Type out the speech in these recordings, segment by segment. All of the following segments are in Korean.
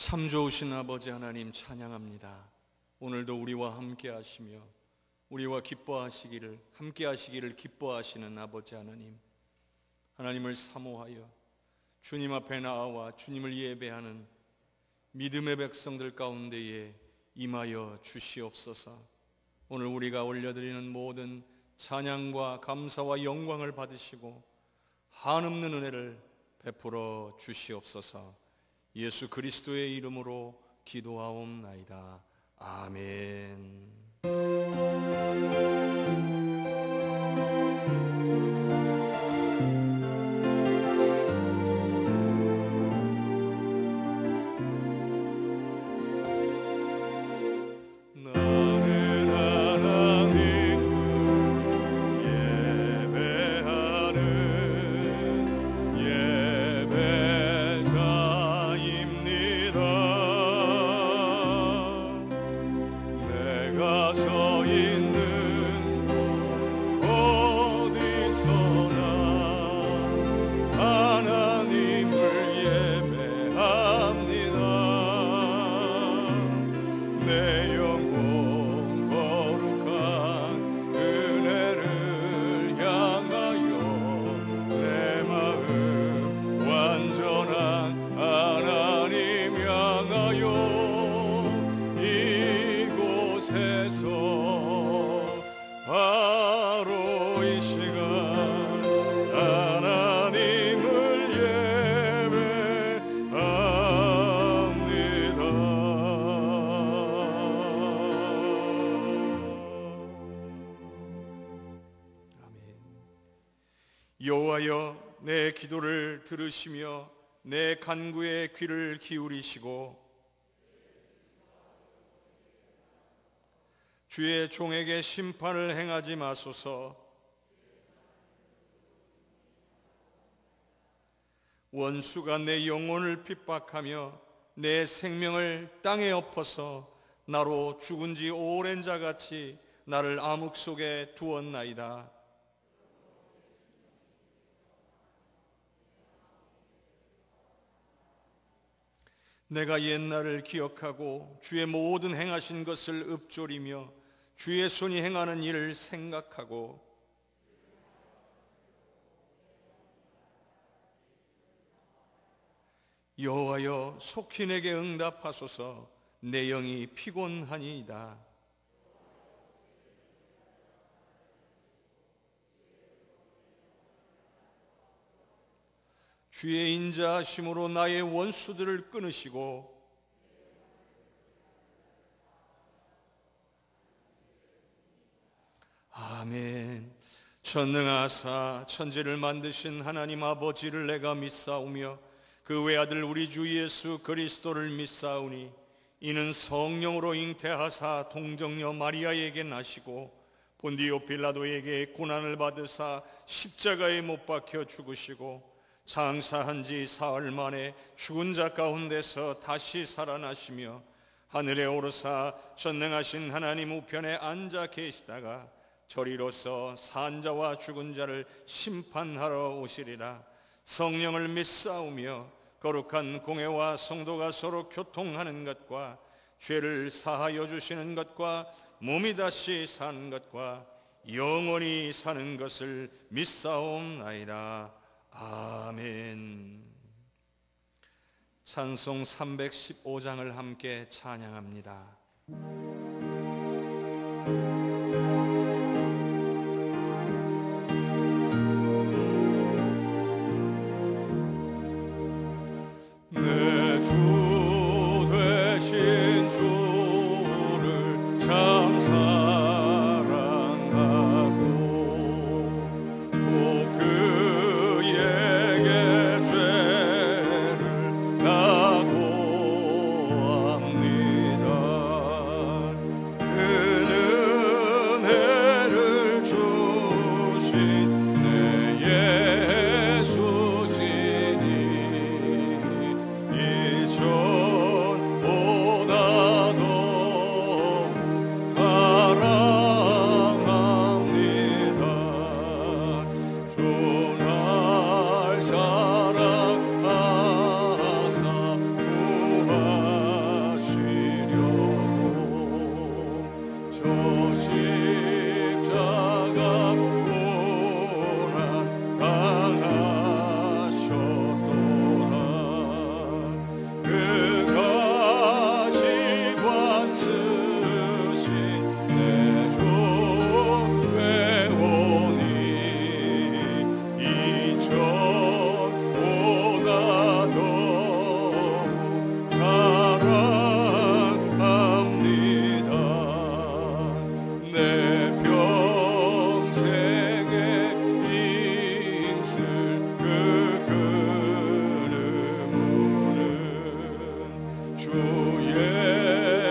참 좋으신 아버지 하나님 찬양합니다. 오늘도 우리와 함께 하시며 우리와 함께 하시기를 기뻐하시는 아버지 하나님, 하나님을 사모하여 주님 앞에 나와 주님을 예배하는 믿음의 백성들 가운데에 임하여 주시옵소서. 오늘 우리가 올려드리는 모든 찬양과 감사와 영광을 받으시고 한없는 은혜를 베풀어 주시옵소서. 예수 그리스도의 이름으로 기도하옵나이다. 아멘. 여호와여, 내 기도를 들으시며 내 간구에 귀를 기울이시고 주의 종에게 심판을 행하지 마소서. 원수가 내 영혼을 핍박하며 내 생명을 땅에 엎어서 나로 죽은 지 오랜 자같이 나를 암흑 속에 두었나이다. 내가 옛날을 기억하고 주의 모든 행하신 것을 읊조리며 주의 손이 행하는 일을 생각하고 여호와여, 속히 내게 응답하소서. 내 영이 피곤하니이다. 주의 인자하심으로 나의 원수들을 끊으시고 아멘. 전능하사 천지를 만드신 하나님 아버지를 내가 믿사오며 그 외아들 우리 주 예수 그리스도를 믿사오니 이는 성령으로 잉태하사 동정녀 마리아에게 나시고 본디오 빌라도에게 고난을 받으사 십자가에 못 박혀 죽으시고 장사한 지 사흘 만에 죽은 자 가운데서 다시 살아나시며 하늘에 오르사 전능하신 하나님 우편에 앉아 계시다가 저리로서 산자와 죽은 자를 심판하러 오시리라. 성령을 믿사오며 거룩한 공회와 성도가 서로 교통하는 것과 죄를 사하여 주시는 것과 몸이 다시 사는 것과 영원히 사는 것을 믿사옵나이다. 아멘. 찬송 315장을 함께 찬양합니다. 내 주 되신 주를 참 사랑하고 꼭 그에게 죄를 각오합니다. 그는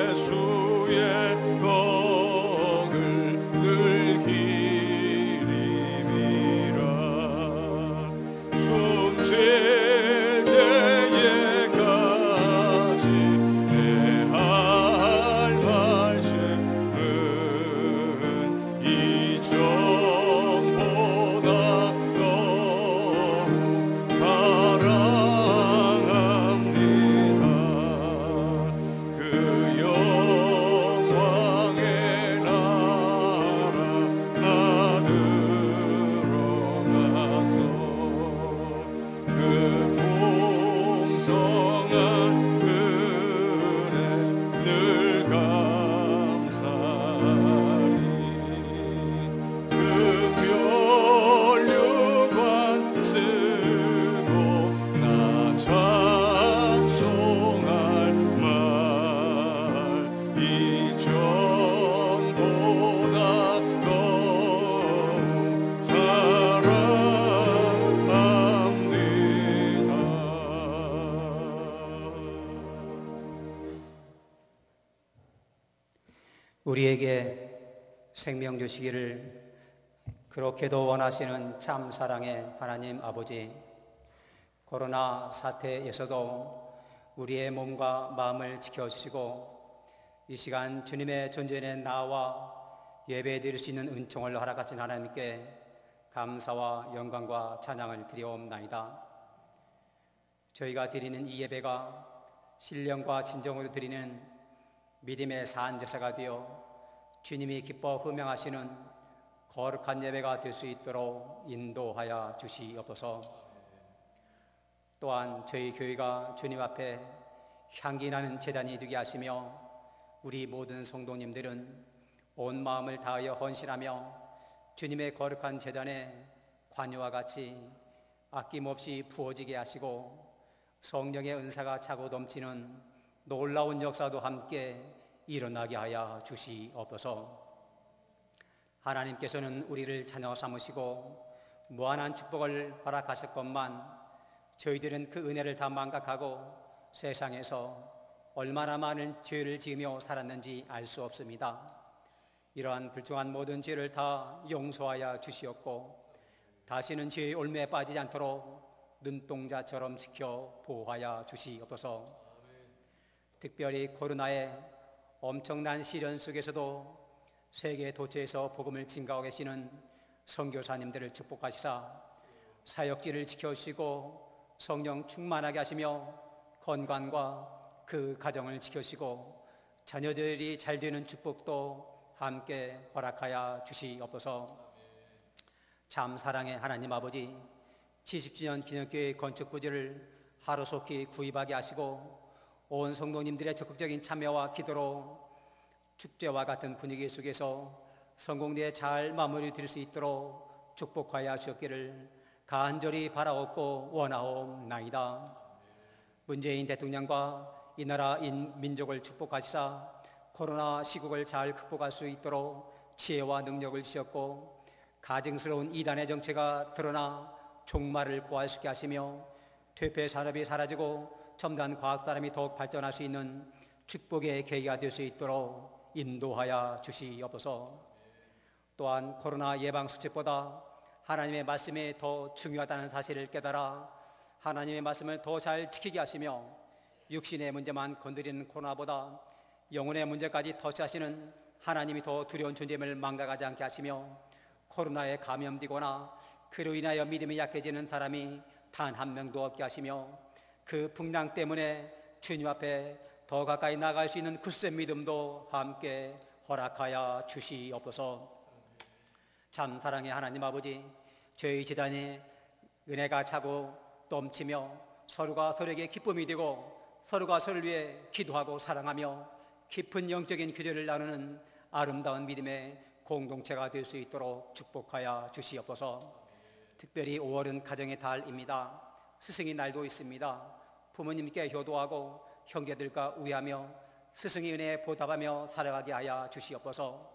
예수의 덕을 늘 기림이라. 숨쉴 때에까지 내 할 말씀은 이전보다 더욱 사랑합니다. 그 영광의 나라 나 들어가서 그 풍성한 은혜 늘 감사리. 금면류관 쓰고 나 찬송할 말 이전보다 더욱 사랑합니다. 우리에게 생명 주시기를 그렇게도 원하시는 참 사랑의 하나님 아버지, 코로나 사태에서도 우리의 몸과 마음을 지켜주시고 이 시간 주님의 존전에 나와 예배 드릴 수 있는 은총을 허락하신 하나님께 감사와 영광과 찬양을 드리옵나이다. 저희가 드리는 이 예배가 신령과 진정으로 드리는 믿음의 산제사가 되어 주님이 기뻐 흠양하시는 거룩한 예배가 될 수 있도록 인도하여 주시옵소서. 또한 저희 교회가 주님 앞에 향기 나는 제단이 되게 하시며 우리 모든 성도님들은 온 마음을 다하여 헌신하며 주님의 거룩한 제단에 관유와 같이 아낌없이 부어지게 하시고 성령의 은사가 차고 넘치는 놀라운 역사도 함께 일어나게 하여 주시옵소서. 하나님께서는 우리를 자녀 삼으시고 무한한 축복을 허락하셨건만 저희들은 그 은혜를 다 망각하고 세상에서 얼마나 많은 죄를 지으며 살았는지 알 수 없습니다. 이러한 불중한 모든 죄를 다 용서하여 주시옵고 다시는 죄의 올매에 빠지지 않도록 눈동자처럼 지켜 보호하여 주시옵소서. 특별히 코로나의 엄청난 시련 속에서도 세계 도처에서 복음을 증가하고 계시는 선교사님들을 축복하시사 사역지를 지켜주시고 성령 충만하게 하시며 건강과 그 가정을 지켜주시고 자녀들이 잘 되는 축복도 함께 허락하여 주시옵소서. 참 사랑의 하나님 아버지, 70주년 기념교회 건축 부지를 하루속히 구입하게 하시고 온 성도님들의 적극적인 참여와 기도로 축제와 같은 분위기 속에서 성공리에 잘 마무리 될 수 있도록 축복하여 주었기를 간절히 바라옵고 원하옵나이다. 문재인 대통령과 이 나라 민족을 축복하시사 코로나 시국을 잘 극복할 수 있도록 지혜와 능력을 주셨고 가증스러운 이단의 정체가 드러나 종말을 구할 수 있게 하시며 퇴폐 산업이 사라지고 첨단 과학 사람이 더욱 발전할 수 있는 축복의 계기가 될 수 있도록 인도하여 주시옵소서. 또한 코로나 예방 수칙보다 하나님의 말씀이 더 중요하다는 사실을 깨달아 하나님의 말씀을 더 잘 지키게 하시며 육신의 문제만 건드리는 코로나보다 영혼의 문제까지 터치하시는 하나님이 더 두려운 존재임을 망각하지 않게 하시며 코로나에 감염되거나 그로 인하여 믿음이 약해지는 사람이 단 한 명도 없게 하시며 그 풍랑 때문에 주님 앞에 더 가까이 나갈 수 있는 굳센 믿음도 함께 허락하여 주시옵소서. 참 사랑의 하나님 아버지, 저희 재단에 은혜가 차고 넘치며 서로가 서로에게 기쁨이 되고 서로가 서로를 위해 기도하고 사랑하며 깊은 영적인 교제를 나누는 아름다운 믿음의 공동체가 될 수 있도록 축복하여 주시옵소서. 특별히 5월은 가정의 달입니다. 스승의 날도 있습니다. 부모님께 효도하고 형제들과 우애하며 스승의 은혜에 보답하며 살아가게 하여 주시옵소서.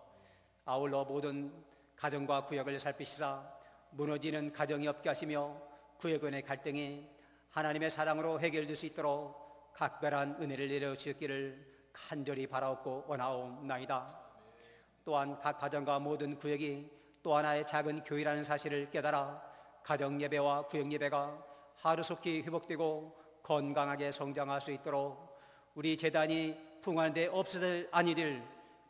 아울러 모든 가정과 구역을 살피시사 무너지는 가정이 없게 하시며 구역 간의 갈등이 하나님의 사랑으로 해결될 수 있도록 각별한 은혜를 내려 주셨기를 간절히 바라옵고 원하옵나이다. 또한 각 가정과 모든 구역이 또 하나의 작은 교회라는 사실을 깨달아 가정 예배와 구역 예배가 하루속히 회복되고 건강하게 성장할 수 있도록 우리 재단이 풍화한데 없어질 아니 될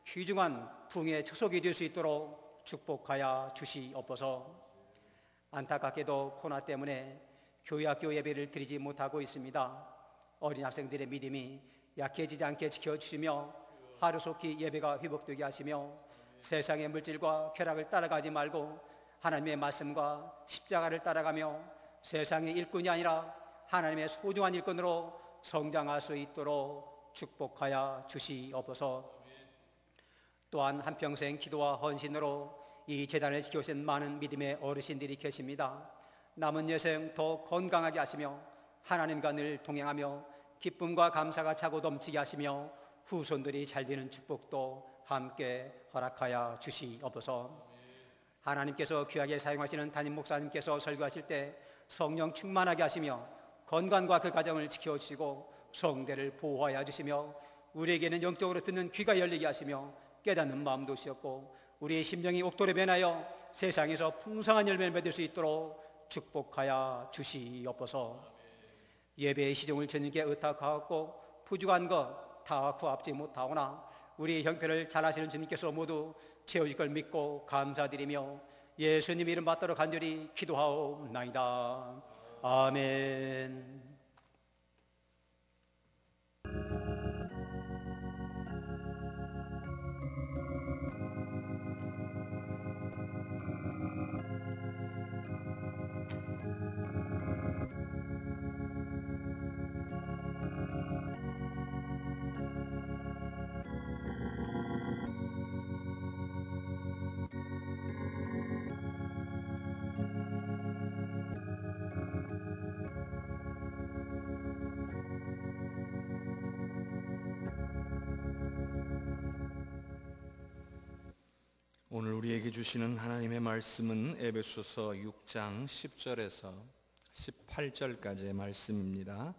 귀중한 풍의 초석이 될 수 있도록 축복하여 주시옵소서. 안타깝게도 코로나 때문에 교회 학교 예배를 드리지 못하고 있습니다. 어린 학생들의 믿음이 약해지지 않게 지켜주시며 하루속히 예배가 회복되게 하시며 세상의 물질과 쾌락을 따라가지 말고 하나님의 말씀과 십자가를 따라가며 세상의 일꾼이 아니라 하나님의 소중한 일꾼으로 성장할 수 있도록 축복하여 주시옵소서. 또한 한평생 기도와 헌신으로 이 재단을 지켜오신 많은 믿음의 어르신들이 계십니다. 남은 여생 더 건강하게 하시며 하나님과 늘 동행하며 기쁨과 감사가 차고 넘치게 하시며 후손들이 잘 되는 축복도 함께 허락하여 주시옵소서. 하나님께서 귀하게 사용하시는 담임 목사님께서 설교하실 때 성령 충만하게 하시며 건강과 그 가정을 지켜주시고 성대를 보호하여 주시며 우리에게는 영적으로 듣는 귀가 열리게 하시며 깨닫는 마음도 주셨고 우리의 심령이 옥돌에 변하여 세상에서 풍성한 열매를 맺을 수 있도록 축복하여 주시옵소서. 예배의 시종을 주님께 의탁하고 부족한 것 다 구합지 못하오나 우리의 형편을 잘 아시는 주님께서 모두 채우실 걸 믿고 감사드리며 예수님 이름 받도록 간절히 기도하옵나이다. 아멘. 오늘 우리에게 주시는 하나님의 말씀은 에베소서 6장 10절에서 18절까지의 말씀입니다.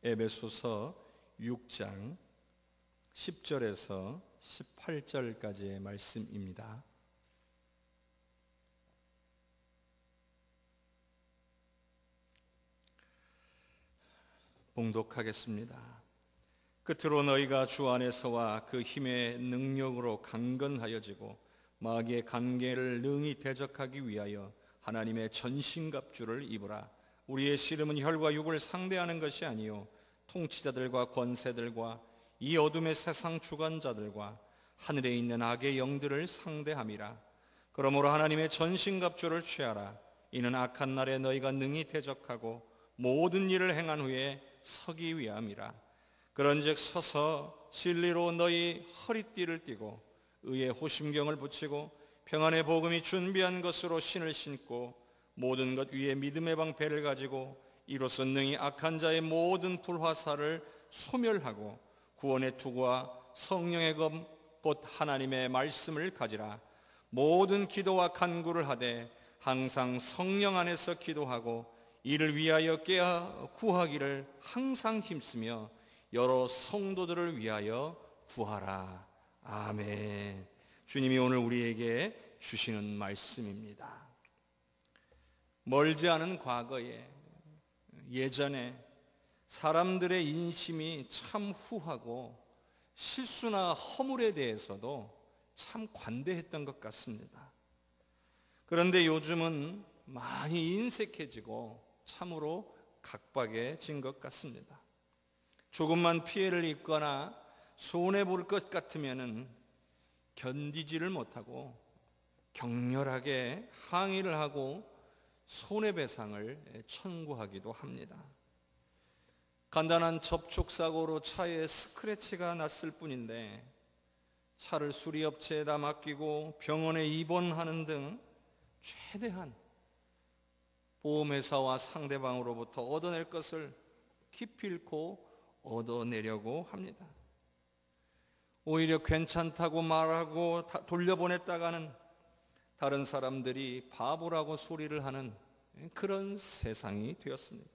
에베소서 6장 10절에서 18절까지의 말씀입니다. 봉독하겠습니다. 끝으로 너희가 주 안에서와 그 힘의 능력으로 강건하여지고 마귀의 간계를 능히 대적하기 위하여 하나님의 전신갑주를 입으라. 우리의 씨름은 혈과 육을 상대하는 것이 아니요 통치자들과 권세들과 이 어둠의 세상 주관자들과 하늘에 있는 악의 영들을 상대함이라. 그러므로 하나님의 전신갑주를 취하라. 이는 악한 날에 너희가 능히 대적하고 모든 일을 행한 후에 서기 위함이라. 그런즉 서서 진리로 너희 허리띠를 띠고 의의 호심경을 붙이고 평안의 복음이 준비한 것으로 신을 신고 모든 것 위에 믿음의 방패를 가지고 이로써 능히 악한 자의 모든 불화살을 소멸하고 구원의 투구와 성령의 검 곧 하나님의 말씀을 가지라. 모든 기도와 간구를 하되 항상 성령 안에서 기도하고 이를 위하여 구하기를 항상 힘쓰며 여러 성도들을 위하여 구하라. 아멘. 주님이 오늘 우리에게 주시는 말씀입니다. 멀지 않은 과거에 예전에 사람들의 인심이 참 후하고 실수나 허물에 대해서도 참 관대했던 것 같습니다. 그런데 요즘은 많이 인색해지고 참으로 각박해진 것 같습니다. 조금만 피해를 입거나 손해볼 것 같으면 견디지를 못하고 격렬하게 항의를 하고 손해배상을 청구하기도 합니다. 간단한 접촉사고로 차에 스크래치가 났을 뿐인데 차를 수리업체에다 맡기고 병원에 입원하는 등 최대한 보험회사와 상대방으로부터 얻어낼 것을 기필코 얻어내려고 합니다. 오히려 괜찮다고 말하고 돌려보냈다가는 다른 사람들이 바보라고 소리를 하는 그런 세상이 되었습니다.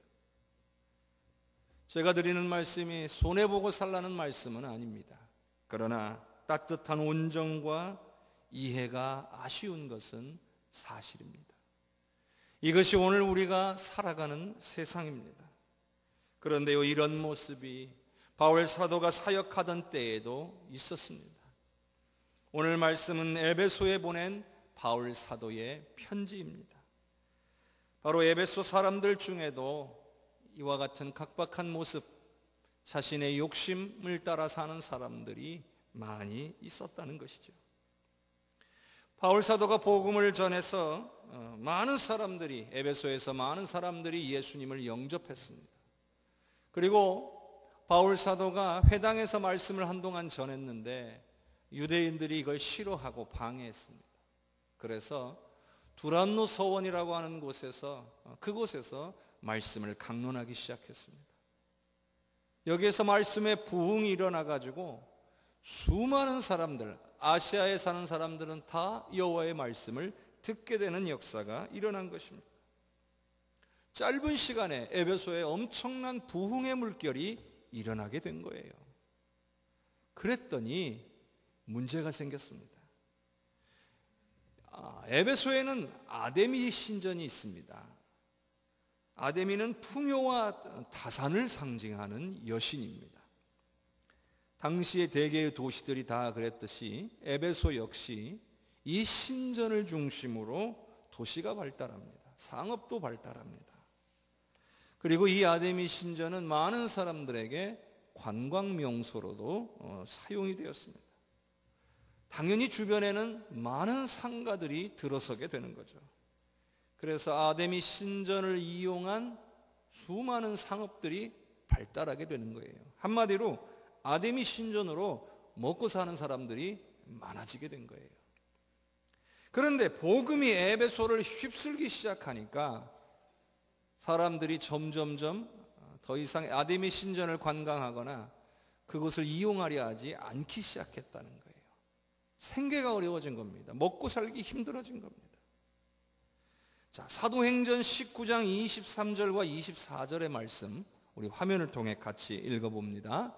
제가 드리는 말씀이 손해보고 살라는 말씀은 아닙니다. 그러나 따뜻한 온정과 이해가 아쉬운 것은 사실입니다. 이것이 오늘 우리가 살아가는 세상입니다. 그런데요, 이런 모습이 바울 사도가 사역하던 때에도 있었습니다. 오늘 말씀은 에베소에 보낸 바울 사도의 편지입니다. 바로 에베소 사람들 중에도 이와 같은 각박한 모습, 자신의 욕심을 따라 사는 사람들이 많이 있었다는 것이죠. 바울 사도가 복음을 전해서 많은 사람들이, 에베소에서 많은 사람들이 예수님을 영접했습니다. 그리고 바울 사도가 회당에서 말씀을 한동안 전했는데 유대인들이 이걸 싫어하고 방해했습니다. 그래서 두란노 서원이라고 하는 그곳에서 말씀을 강론하기 시작했습니다. 여기에서 말씀의 부흥이 일어나 가지고 수많은 사람들, 아시아에 사는 사람들은 다 여호와의 말씀을 듣게 되는 역사가 일어난 것입니다. 짧은 시간에 에베소에 엄청난 부흥의 물결이 일어나게 된 거예요. 그랬더니 문제가 생겼습니다. 에베소에는 아데미 신전이 있습니다. 아데미는 풍요와 다산을 상징하는 여신입니다. 당시의 대개의 도시들이 다 그랬듯이 에베소 역시 이 신전을 중심으로 도시가 발달합니다. 상업도 발달합니다. 그리고 이 아데미 신전은 많은 사람들에게 관광 명소로도 사용이 되었습니다. 당연히 주변에는 많은 상가들이 들어서게 되는 거죠. 그래서 아데미 신전을 이용한 수많은 상업들이 발달하게 되는 거예요. 한마디로 아데미 신전으로 먹고 사는 사람들이 많아지게 된 거예요. 그런데 복음이 에베소를 휩쓸기 시작하니까 사람들이 점점점 더 이상 아데미 신전을 관광하거나 그곳을 이용하려 하지 않기 시작했다는 거예요. 생계가 어려워진 겁니다. 먹고 살기 힘들어진 겁니다. 자, 사도행전 19장 23절과 24절의 말씀 우리 화면을 통해 같이 읽어봅니다.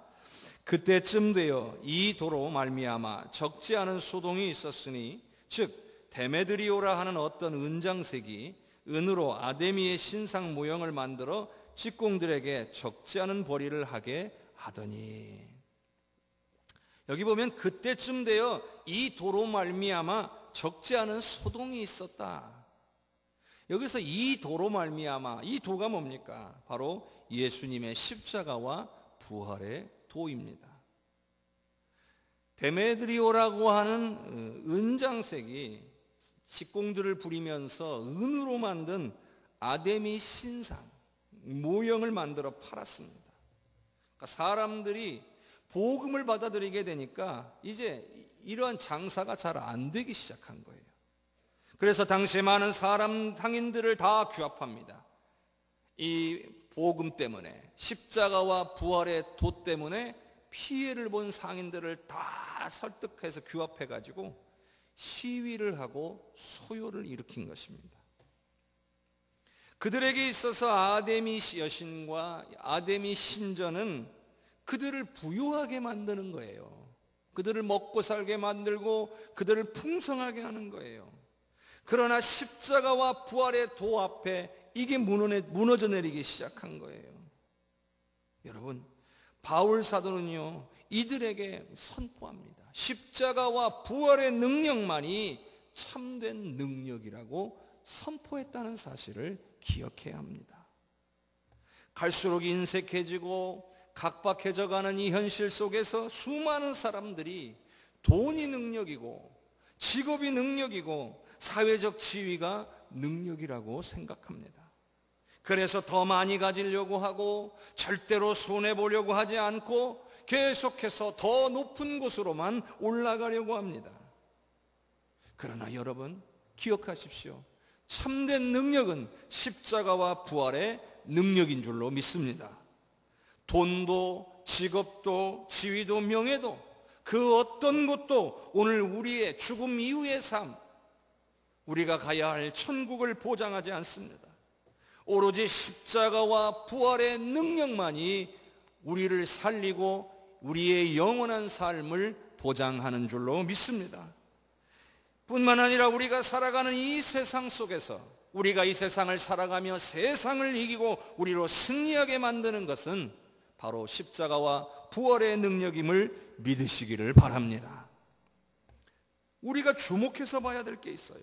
그때쯤 되어 이 도로 말미암아 적지 않은 소동이 있었으니 즉 데메드리오라 하는 어떤 은장색이 은으로 아데미의 신상 모형을 만들어 직공들에게 적지 않은 벌이를 하게 하더니, 여기 보면 그때쯤 되어 이 도로 말미암아 적지 않은 소동이 있었다. 여기서 이 도로 말미암아, 이 도가 뭡니까? 바로 예수님의 십자가와 부활의 도입니다. 데메드리오라고 하는 은장색이 직공들을 부리면서 은으로 만든 아데미 신상 모형을 만들어 팔았습니다. 그러니까 사람들이 복음을 받아들이게 되니까 이제 이러한 장사가 잘 안 되기 시작한 거예요. 그래서 당시에 많은 상인들을 다 규합합니다. 이 복음 때문에, 십자가와 부활의 도 때문에 피해를 본 상인들을 다 설득해서 규합해가지고 시위를 하고 소요를 일으킨 것입니다. 그들에게 있어서 아데미 여신과 아데미 신전은 그들을 부유하게 만드는 거예요. 그들을 먹고 살게 만들고 그들을 풍성하게 하는 거예요. 그러나 십자가와 부활의 도 앞에 이게 무너져 내리기 시작한 거예요. 여러분, 바울 사도는요, 이들에게 선포합니다. 십자가와 부활의 능력만이 참된 능력이라고 선포했다는 사실을 기억해야 합니다. 갈수록 인색해지고 각박해져가는 이 현실 속에서 수많은 사람들이 돈이 능력이고 직업이 능력이고 사회적 지위가 능력이라고 생각합니다. 그래서 더 많이 가지려고 하고 절대로 손해보려고 하지 않고 계속해서 더 높은 곳으로만 올라가려고 합니다. 그러나 여러분 기억하십시오. 참된 능력은 십자가와 부활의 능력인 줄로 믿습니다. 돈도 직업도 지위도 명예도 그 어떤 것도 오늘 우리의 죽음 이후의 삶, 우리가 가야 할 천국을 보장하지 않습니다. 오로지 십자가와 부활의 능력만이 우리를 살리고 우리의 영원한 삶을 보장하는 줄로 믿습니다. 뿐만 아니라 우리가 살아가는 이 세상 속에서 우리가 이 세상을 살아가며 세상을 이기고 우리로 승리하게 만드는 것은 바로 십자가와 부활의 능력임을 믿으시기를 바랍니다. 우리가 주목해서 봐야 될 게 있어요.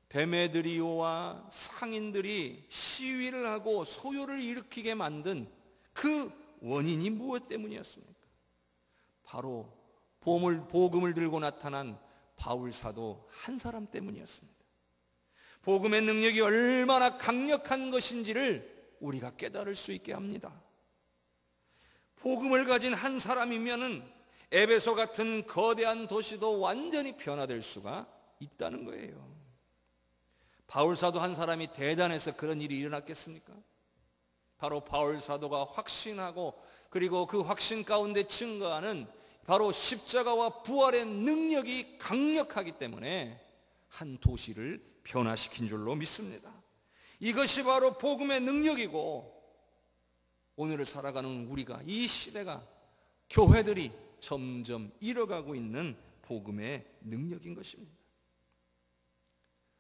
데메드리오와 상인들이 시위를 하고 소요를 일으키게 만든 그 원인이 무엇 때문이었습니까? 바로 복음을 들고 나타난 바울 사도 한 사람 때문이었습니다. 복음의 능력이 얼마나 강력한 것인지를 우리가 깨달을 수 있게 합니다. 복음을 가진 한 사람이면은 에베소 같은 거대한 도시도 완전히 변화될 수가 있다는 거예요. 바울 사도 한 사람이 대단해서 그런 일이 일어났겠습니까? 바로 바울 사도가 확신하고 그리고 그 확신 가운데 증거하는 바로 십자가와 부활의 능력이 강력하기 때문에 한 도시를 변화시킨 줄로 믿습니다. 이것이 바로 복음의 능력이고, 오늘을 살아가는 우리가, 이 시대가, 교회들이 점점 잃어가고 있는 복음의 능력인 것입니다.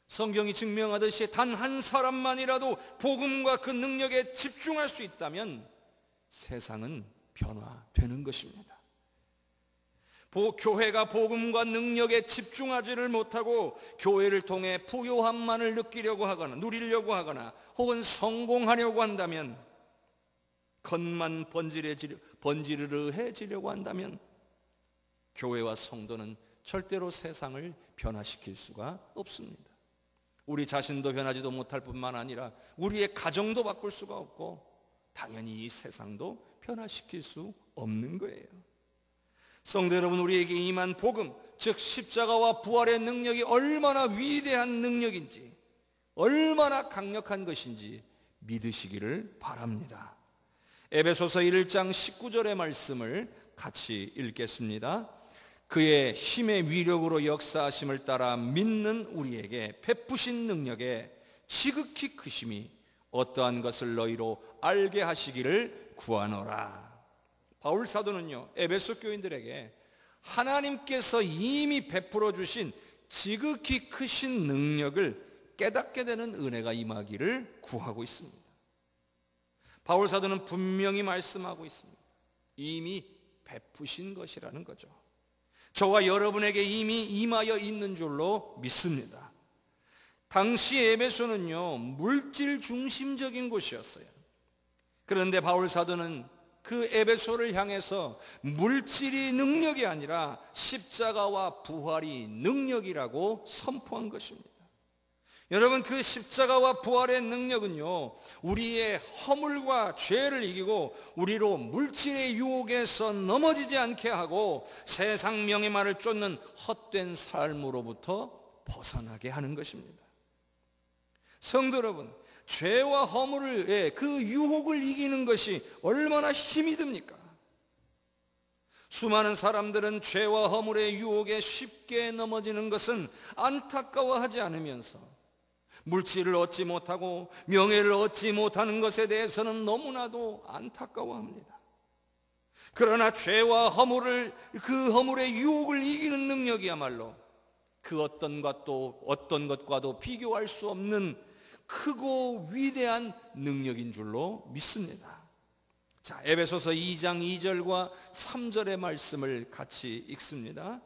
성경이 증명하듯이 단 한 사람만이라도 복음과 그 능력에 집중할 수 있다면 세상은 변화되는 것입니다. 교회가 복음과 능력에 집중하지를 못하고 교회를 통해 부요함만을 느끼려고 하거나 누리려고 하거나 혹은 성공하려고 한다면, 겉만 번지르르해지려고 한다면 교회와 성도는 절대로 세상을 변화시킬 수가 없습니다. 우리 자신도 변하지도 못할 뿐만 아니라 우리의 가정도 바꿀 수가 없고 당연히 이 세상도 변화시킬 수 없는 거예요. 성도 여러분, 우리에게 임한 복음, 즉 십자가와 부활의 능력이 얼마나 위대한 능력인지, 얼마나 강력한 것인지 믿으시기를 바랍니다. 에베소서 1장 19절의 말씀을 같이 읽겠습니다. 그의 힘의 위력으로 역사하심을 따라 믿는 우리에게 베푸신 능력에 지극히 크심이 어떠한 것을 너희로 알게 하시기를 구하노라. 바울 사도는요, 에베소 교인들에게 하나님께서 이미 베풀어 주신 지극히 크신 능력을 깨닫게 되는 은혜가 임하기를 구하고 있습니다. 바울 사도는 분명히 말씀하고 있습니다. 이미 베푸신 것이라는 거죠. 저와 여러분에게 이미 임하여 있는 줄로 믿습니다. 당시 에베소는요, 물질 중심적인 곳이었어요. 그런데 바울 사도는 그 에베소를 향해서 물질이 능력이 아니라 십자가와 부활이 능력이라고 선포한 것입니다. 여러분, 그 십자가와 부활의 능력은요, 우리의 허물과 죄를 이기고 우리로 물질의 유혹에서 넘어지지 않게 하고 세상 명예만을 쫓는 헛된 삶으로부터 벗어나게 하는 것입니다. 성도 여러분, 죄와 허물의 그 유혹을 이기는 것이 얼마나 힘이 듭니까? 수많은 사람들은 죄와 허물의 유혹에 쉽게 넘어지는 것은 안타까워하지 않으면서 물질을 얻지 못하고 명예를 얻지 못하는 것에 대해서는 너무나도 안타까워합니다. 그러나 죄와 허물을, 그 허물의 유혹을 이기는 능력이야말로 그 어떤 것과도 비교할 수 없는 크고 위대한 능력인 줄로 믿습니다. 자, 에베소서 2장 2절과 3절의 말씀을 같이 읽습니다.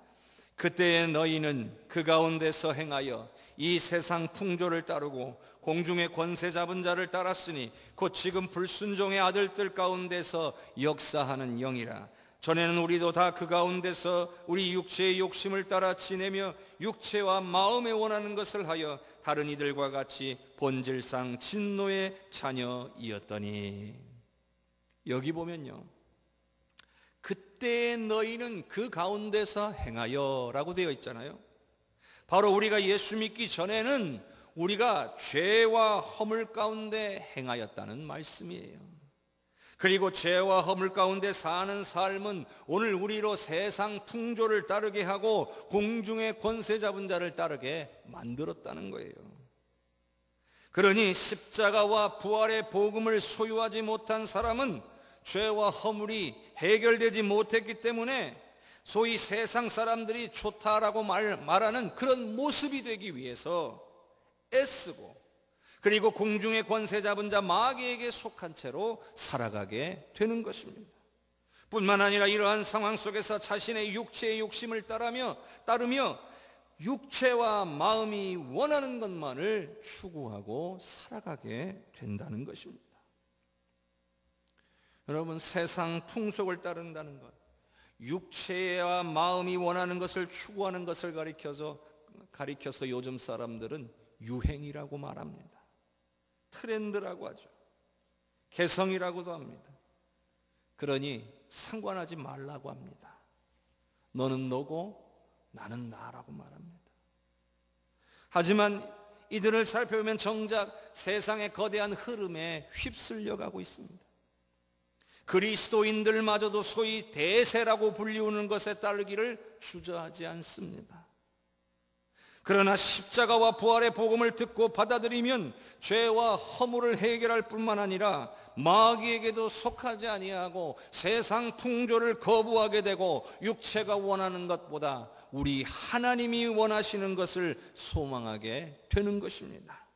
그때에 너희는 그 가운데서 행하여 이 세상 풍조를 따르고 공중의 권세 잡은 자를 따랐으니 곧 지금 불순종의 아들들 가운데서 역사하는 영이라. 전에는 우리도 다 그 가운데서 우리 육체의 욕심을 따라 지내며 육체와 마음에 원하는 것을 하여 다른 이들과 같이 본질상 진노의 자녀이었더니. 여기 보면요, 그때 너희는 그 가운데서 행하여 라고 되어 있잖아요. 바로 우리가 예수 믿기 전에는 우리가 죄와 허물 가운데 행하였다는 말씀이에요. 그리고 죄와 허물 가운데 사는 삶은 오늘 우리로 세상 풍조를 따르게 하고 공중의 권세 잡은 자를 따르게 만들었다는 거예요. 그러니 십자가와 부활의 복음을 소유하지 못한 사람은 죄와 허물이 해결되지 못했기 때문에 소위 세상 사람들이 좋다라고 말하는 그런 모습이 되기 위해서 애쓰고, 그리고 공중의 권세 잡은 자 마귀에게 속한 채로 살아가게 되는 것입니다. 뿐만 아니라 이러한 상황 속에서 자신의 육체의 욕심을 따르며 육체와 마음이 원하는 것만을 추구하고 살아가게 된다는 것입니다. 여러분, 세상 풍속을 따른다는 것, 육체와 마음이 원하는 것을 추구하는 것을 가리켜서 요즘 사람들은 유행이라고 말합니다. 트렌드라고 하죠. 개성이라고도 합니다. 그러니 상관하지 말라고 합니다. 너는 너고 나는 나라고 말합니다. 하지만 이들을 살펴보면 정작 세상의 거대한 흐름에 휩쓸려가고 있습니다. 그리스도인들마저도 소위 대세라고 불리우는 것에 따르기를 주저하지 않습니다. 그러나 십자가와 부활의 복음을 듣고 받아들이면 죄와 허물을 해결할 뿐만 아니라 마귀에게도 속하지 아니하고 세상 풍조를 거부하게 되고 육체가 원하는 것보다 우리 하나님이 원하시는 것을 소망하게 되는 것입니다.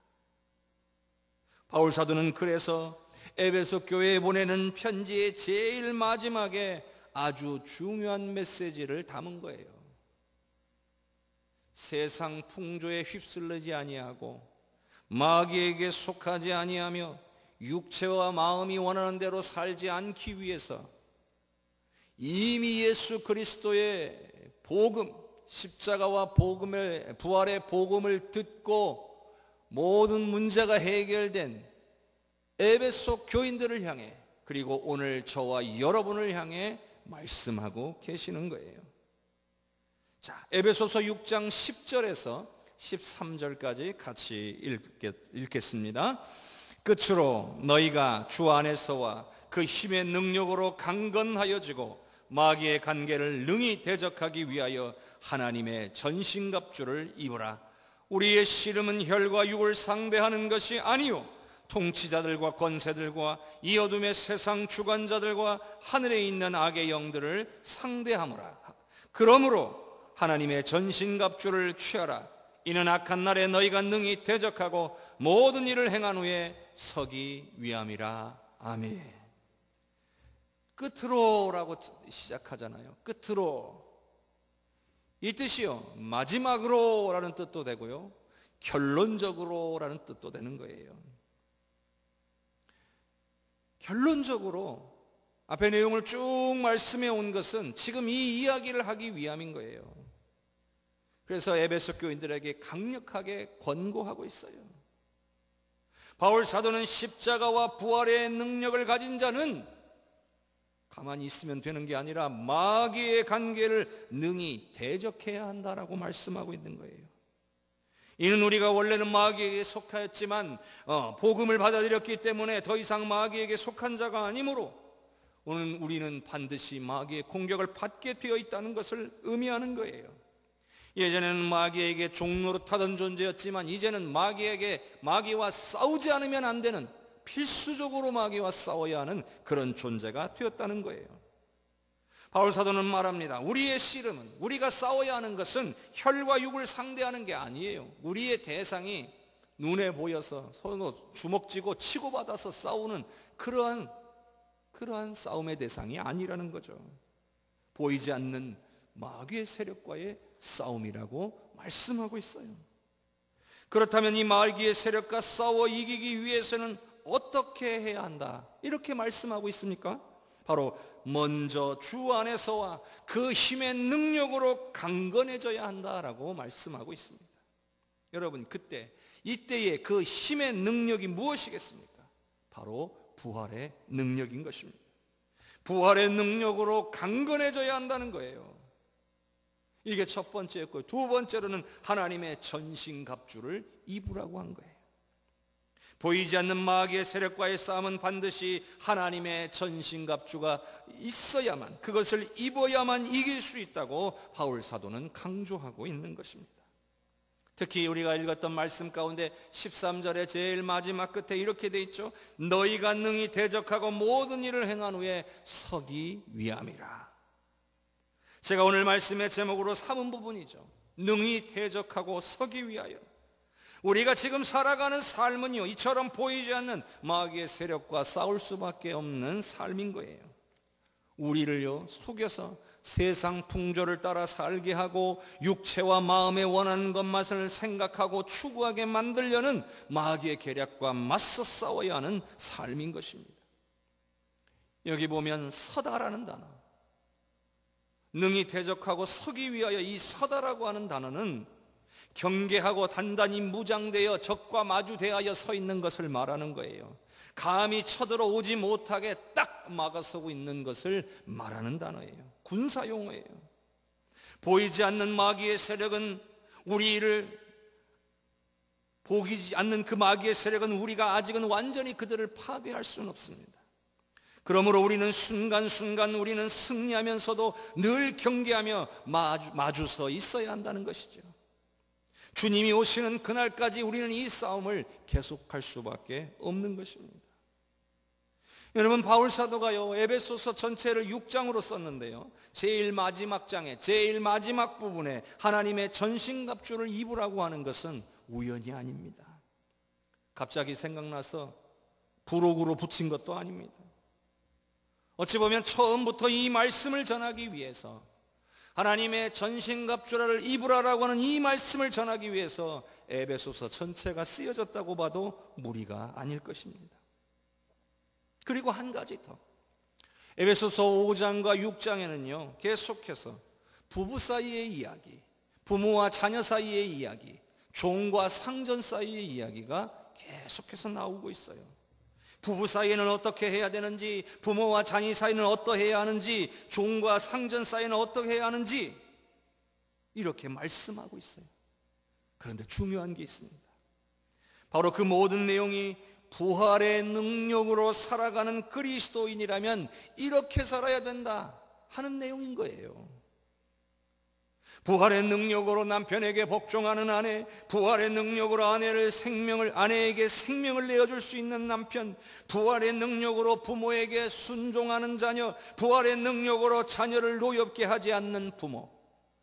바울 사도는 그래서 에베소 교회에 보내는 편지의 제일 마지막에 아주 중요한 메시지를 담은 거예요. 세상 풍조에 휩쓸리지 아니하고 마귀에게 속하지 아니하며 육체와 마음이 원하는 대로 살지 않기 위해서 이미 예수 그리스도의 복음, 십자가와 부활의 복음을 듣고 모든 문제가 해결된 에베소 교인들을 향해, 그리고 오늘 저와 여러분을 향해 말씀하고 계시는 거예요. 자, 에베소서 6장 10절에서 13절까지 같이 읽겠습니다. 끝으로 너희가 주 안에서와 그 힘의 능력으로 강건하여지고 마귀의 관계를 능히 대적하기 위하여 하나님의 전신갑주를 입으라. 우리의 씨름은 혈과 육을 상대하는 것이 아니요 통치자들과 권세들과 이 어둠의 세상 주관자들과 하늘에 있는 악의 영들을 상대하노라. 그러므로 하나님의 전신갑주를 취하라. 이는 악한 날에 너희가 능히 대적하고 모든 일을 행한 후에 서기 위함이라. 아멘. 끝으로라고 시작하잖아요. 끝으로. 이 뜻이요, 마지막으로라는 뜻도 되고요, 결론적으로라는 뜻도 되는 거예요. 결론적으로 앞에 내용을 쭉 말씀해 온 것은 지금 이 이야기를 하기 위함인 거예요. 그래서 에베소 교인들에게 강력하게 권고하고 있어요. 바울 사도는 십자가와 부활의 능력을 가진 자는 가만히 있으면 되는 게 아니라 마귀의 관계를 능히 대적해야 한다라고 말씀하고 있는 거예요. 이는 우리가 원래는 마귀에게 속하였지만 복음을 받아들였기 때문에 더 이상 마귀에게 속한 자가 아니므로 오늘 우리는 반드시 마귀의 공격을 받게 되어 있다는 것을 의미하는 거예요. 예전에는 마귀에게 종노릇하던 존재였지만 이제는 마귀와 싸우지 않으면 안 되는, 필수적으로 마귀와 싸워야 하는 그런 존재가 되었다는 거예요. 바울 사도는 말합니다. 우리의 씨름은, 우리가 싸워야 하는 것은 혈과 육을 상대하는 게 아니에요. 우리의 대상이 눈에 보여서 서로 주먹쥐고 치고받아서 싸우는 그러한 싸움의 대상이 아니라는 거죠. 보이지 않는 마귀의 세력과의 싸움이라고 말씀하고 있어요. 그렇다면 이 마귀의 세력과 싸워 이기기 위해서는 어떻게 해야 한다, 이렇게 말씀하고 있습니까? 바로 먼저 주 안에서와 그 힘의 능력으로 강건해져야 한다라고 말씀하고 있습니다. 여러분, 이때의 그 힘의 능력이 무엇이겠습니까? 바로 부활의 능력인 것입니다. 부활의 능력으로 강건해져야 한다는 거예요. 이게 첫 번째였고요. 두 번째로는 하나님의 전신갑주를 입으라고 한 거예요. 보이지 않는 마귀의 세력과의 싸움은 반드시 하나님의 전신갑주가 있어야만, 그것을 입어야만 이길 수 있다고 바울 사도는 강조하고 있는 것입니다. 특히 우리가 읽었던 말씀 가운데 13절의 제일 마지막 끝에 이렇게 돼 있죠. 너희가 능히 대적하고 모든 일을 행한 후에 서기 위함이라. 제가 오늘 말씀의 제목으로 삼은 부분이죠. 능히 대적하고 서기 위하여. 우리가 지금 살아가는 삶은요, 이처럼 보이지 않는 마귀의 세력과 싸울 수밖에 없는 삶인 거예요. 우리를요 속여서 세상 풍조를 따라 살게 하고 육체와 마음에 원하는 것만을 생각하고 추구하게 만들려는 마귀의 계략과 맞서 싸워야 하는 삶인 것입니다. 여기 보면 서다라는 단어, 능히 대적하고 서기 위하여, 이 서다라고 하는 단어는 경계하고 단단히 무장되어 적과 마주대하여 서 있는 것을 말하는 거예요. 감히 쳐들어오지 못하게 딱 막아서고 있는 것을 말하는 단어예요. 군사용어예요. 보이지 않는 마귀의 세력은 우리를, 보이지 않는 그 마귀의 세력은 우리가 아직은 완전히 그들을 파괴할 수는 없습니다. 그러므로 우리는 순간순간 우리는 승리하면서도 늘 경계하며 마주서 있어야 한다는 것이죠. 주님이 오시는 그날까지 우리는 이 싸움을 계속할 수밖에 없는 것입니다. 여러분, 바울 사도가요 에베소서 전체를 6장으로 썼는데요, 제일 마지막 장에 제일 마지막 부분에 하나님의 전신갑주를 입으라고 하는 것은 우연이 아닙니다. 갑자기 생각나서 부록으로 붙인 것도 아닙니다. 어찌 보면 처음부터 이 말씀을 전하기 위해서, 하나님의 전신갑주를 입으라라고 하는 이 말씀을 전하기 위해서 에베소서 전체가 쓰여졌다고 봐도 무리가 아닐 것입니다. 그리고 한 가지 더, 에베소서 5장과 6장에는요 계속해서 부부 사이의 이야기, 부모와 자녀 사이의 이야기, 종과 상전 사이의 이야기가 계속해서 나오고 있어요. 부부 사이에는 어떻게 해야 되는지, 부모와 자녀 사이는 어떠해야 하는지, 종과 상전 사이는 어떻게 해야 하는지 이렇게 말씀하고 있어요. 그런데 중요한 게 있습니다. 바로 그 모든 내용이 부활의 능력으로 살아가는 그리스도인이라면 이렇게 살아야 된다 하는 내용인 거예요. 부활의 능력으로 남편에게 복종하는 아내, 부활의 능력으로 아내에게 생명을 내어줄 수 있는 남편, 부활의 능력으로 부모에게 순종하는 자녀, 부활의 능력으로 자녀를 노엽게 하지 않는 부모,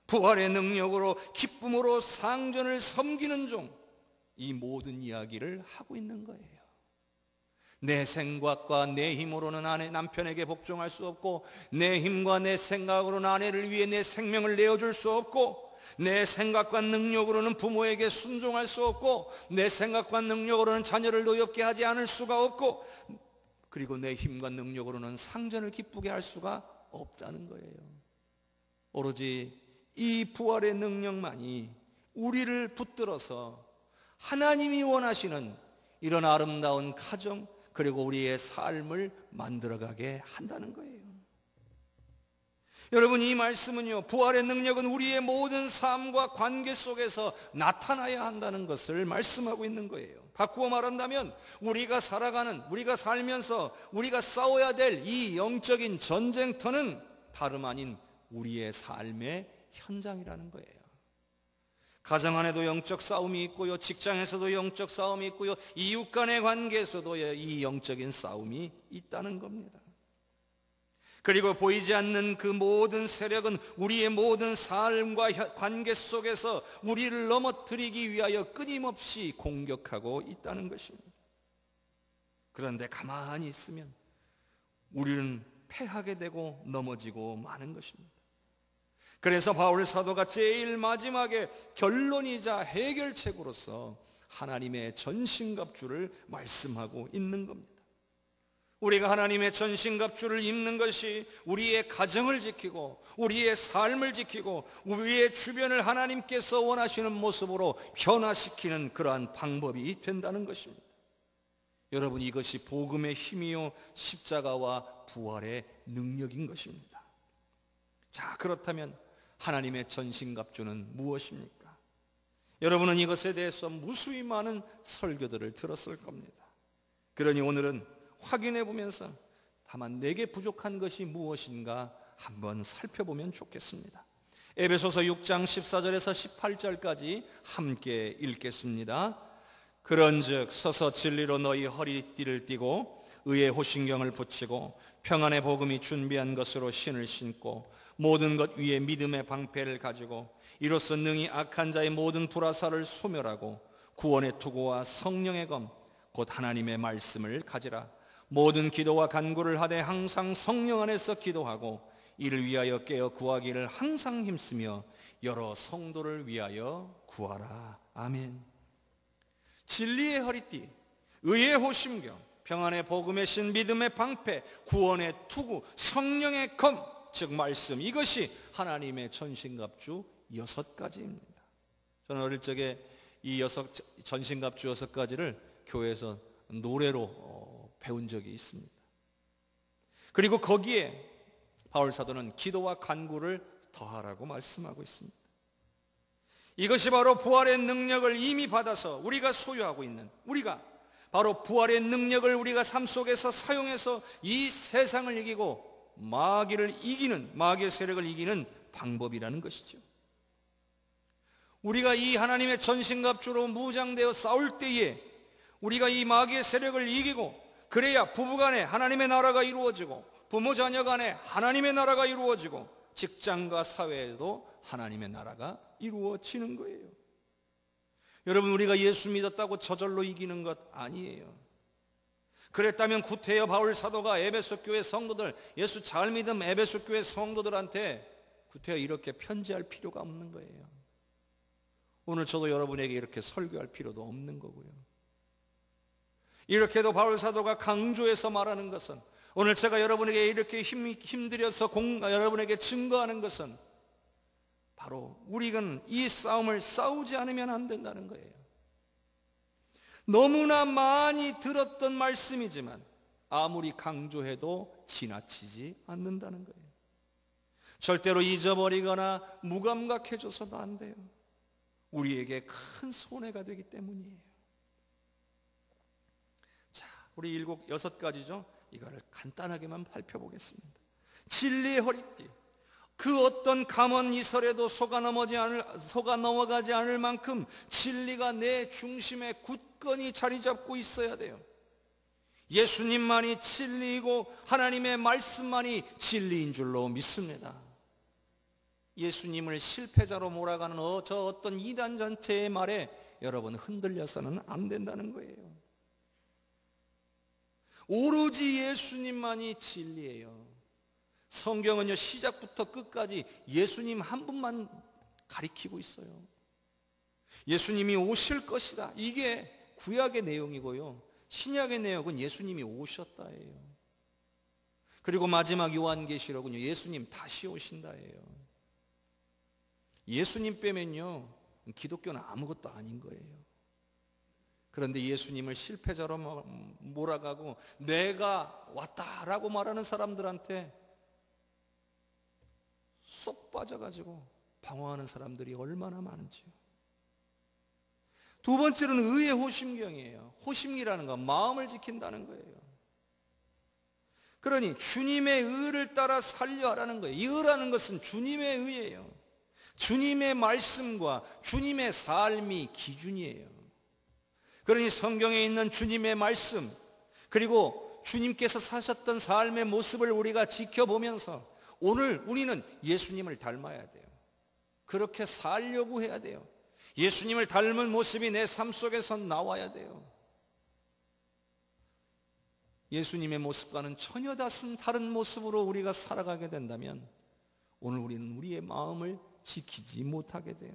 부활의 능력으로 기쁨으로 상전을 섬기는 종, 이 모든 이야기를 하고 있는 거예요. 내 생각과 내 힘으로는 남편에게 복종할 수 없고, 내 힘과 내 생각으로는 아내를 위해 내 생명을 내어줄 수 없고, 내 생각과 능력으로는 부모에게 순종할 수 없고, 내 생각과 능력으로는 자녀를 노엽게 하지 않을 수가 없고, 그리고 내 힘과 능력으로는 상전을 기쁘게 할 수가 없다는 거예요. 오로지 이 부활의 능력만이 우리를 붙들어서 하나님이 원하시는 이런 아름다운 가정, 그리고 우리의 삶을 만들어가게 한다는 거예요. 여러분, 이 말씀은요, 부활의 능력은 우리의 모든 삶과 관계 속에서 나타나야 한다는 것을 말씀하고 있는 거예요. 바꾸어 말한다면 우리가 살면서 우리가 싸워야 될 이 영적인 전쟁터는 다름 아닌 우리의 삶의 현장이라는 거예요. 가정 안에도 영적 싸움이 있고요, 직장에서도 영적 싸움이 있고요, 이웃 간의 관계에서도 이 영적인 싸움이 있다는 겁니다. 그리고 보이지 않는 그 모든 세력은 우리의 모든 삶과 관계 속에서 우리를 넘어뜨리기 위하여 끊임없이 공격하고 있다는 것입니다. 그런데 가만히 있으면 우리는 패하게 되고 넘어지고 마는 것입니다. 그래서 바울 사도가 제일 마지막에 결론이자 해결책으로서 하나님의 전신갑주를 말씀하고 있는 겁니다. 우리가 하나님의 전신갑주를 입는 것이 우리의 가정을 지키고 우리의 삶을 지키고 우리의 주변을 하나님께서 원하시는 모습으로 변화시키는 그러한 방법이 된다는 것입니다. 여러분, 이것이 복음의 힘이요 십자가와 부활의 능력인 것입니다. 자, 그렇다면 하나님의 전신갑주는 무엇입니까? 여러분은 이것에 대해서 무수히 많은 설교들을 들었을 겁니다. 그러니 오늘은 확인해 보면서 다만 내게 부족한 것이 무엇인가 한번 살펴보면 좋겠습니다. 에베소서 6장 14절에서 18절까지 함께 읽겠습니다. 그런즉 서서 진리로 너희 허리띠를 띠고 의의 호신경을 붙이고 평안의 복음이 준비한 것으로 신을 신고 모든 것 위에 믿음의 방패를 가지고 이로써 능히 악한 자의 모든 불화살을 소멸하고 구원의 투구와 성령의 검 곧 하나님의 말씀을 가지라. 모든 기도와 간구를 하되 항상 성령 안에서 기도하고 이를 위하여 깨어 구하기를 항상 힘쓰며 여러 성도를 위하여 구하라. 아멘. 진리의 허리띠, 의의 호심경, 평안의 복음의 신, 믿음의 방패, 구원의 투구, 성령의 검, 즉 말씀, 이것이 하나님의 전신갑주 6가지입니다. 저는 어릴 적에 이 전신갑주 6가지를 교회에서 노래로 배운 적이 있습니다. 그리고 거기에 바울 사도는 기도와 간구를 더하라고 말씀하고 있습니다. 이것이 바로 부활의 능력을 이미 받아서 우리가 소유하고 있는, 우리가 바로 부활의 능력을 우리가 삶 속에서 사용해서 이 세상을 이기고 마귀를 이기는, 마귀의 세력을 이기는 방법이라는 것이죠. 우리가 이 하나님의 전신갑주로 무장되어 싸울 때에 우리가 이 마귀의 세력을 이기고, 그래야 부부간에 하나님의 나라가 이루어지고 부모 자녀 간에 하나님의 나라가 이루어지고 직장과 사회에도 하나님의 나라가 이루어지는 거예요. 여러분, 우리가 예수 믿었다고 저절로 이기는 것 아니에요. 그랬다면 구태여 바울 사도가 에베소 교회 성도들, 예수 잘 믿은 에베소 교회 성도들한테 구태여 이렇게 편지할 필요가 없는 거예요. 오늘 저도 여러분에게 이렇게 설교할 필요도 없는 거고요. 이렇게도 바울 사도가 강조해서 말하는 것은, 오늘 제가 여러분에게 이렇게 힘들여서 여러분에게 증거하는 것은 바로 우리는 이 싸움을 싸우지 않으면 안 된다는 거예요. 너무나 많이 들었던 말씀이지만 아무리 강조해도 지나치지 않는다는 거예요. 절대로 잊어버리거나 무감각해져서도 안 돼요. 우리에게 큰 손해가 되기 때문이에요. 자, 우리 6가지죠. 이거를 간단하게만 살펴보겠습니다. 진리의 허리띠, 그 어떤 감언 이설에도 속아 넘어가지 않을 만큼 진리가 내 중심에 굳건히 자리 잡고 있어야 돼요. 예수님만이 진리이고 하나님의 말씀만이 진리인 줄로 믿습니다. 예수님을 실패자로 몰아가는 저 어떤 이단 전체의 말에 여러분 흔들려서는 안 된다는 거예요. 오로지 예수님만이 진리예요. 성경은요, 시작부터 끝까지 예수님 한 분만 가리키고 있어요. 예수님이 오실 것이다, 이게 구약의 내용이고요, 신약의 내용은 예수님이 오셨다예요. 그리고 마지막 요한계시록은요, 예수님 다시 오신다예요. 예수님 빼면요, 기독교는 아무것도 아닌 거예요. 그런데 예수님을 실패자로 몰아가고 내가 왔다라고 말하는 사람들한테 쏙 빠져가지고 방황하는 사람들이 얼마나 많은지요. 두 번째는 의의 호심경이에요. 호심이라는 건 마음을 지킨다는 거예요. 그러니 주님의 의를 따라 살려 하라는 거예요. 이 의라는 것은 주님의 의예요. 주님의 말씀과 주님의 삶이 기준이에요. 그러니 성경에 있는 주님의 말씀, 그리고 주님께서 사셨던 삶의 모습을 우리가 지켜보면서 오늘 우리는 예수님을 닮아야 돼요. 그렇게 살려고 해야 돼요. 예수님을 닮은 모습이 내 삶 속에서 나와야 돼요. 예수님의 모습과는 전혀 다른 모습으로 우리가 살아가게 된다면 오늘 우리는 우리의 마음을 지키지 못하게 돼요.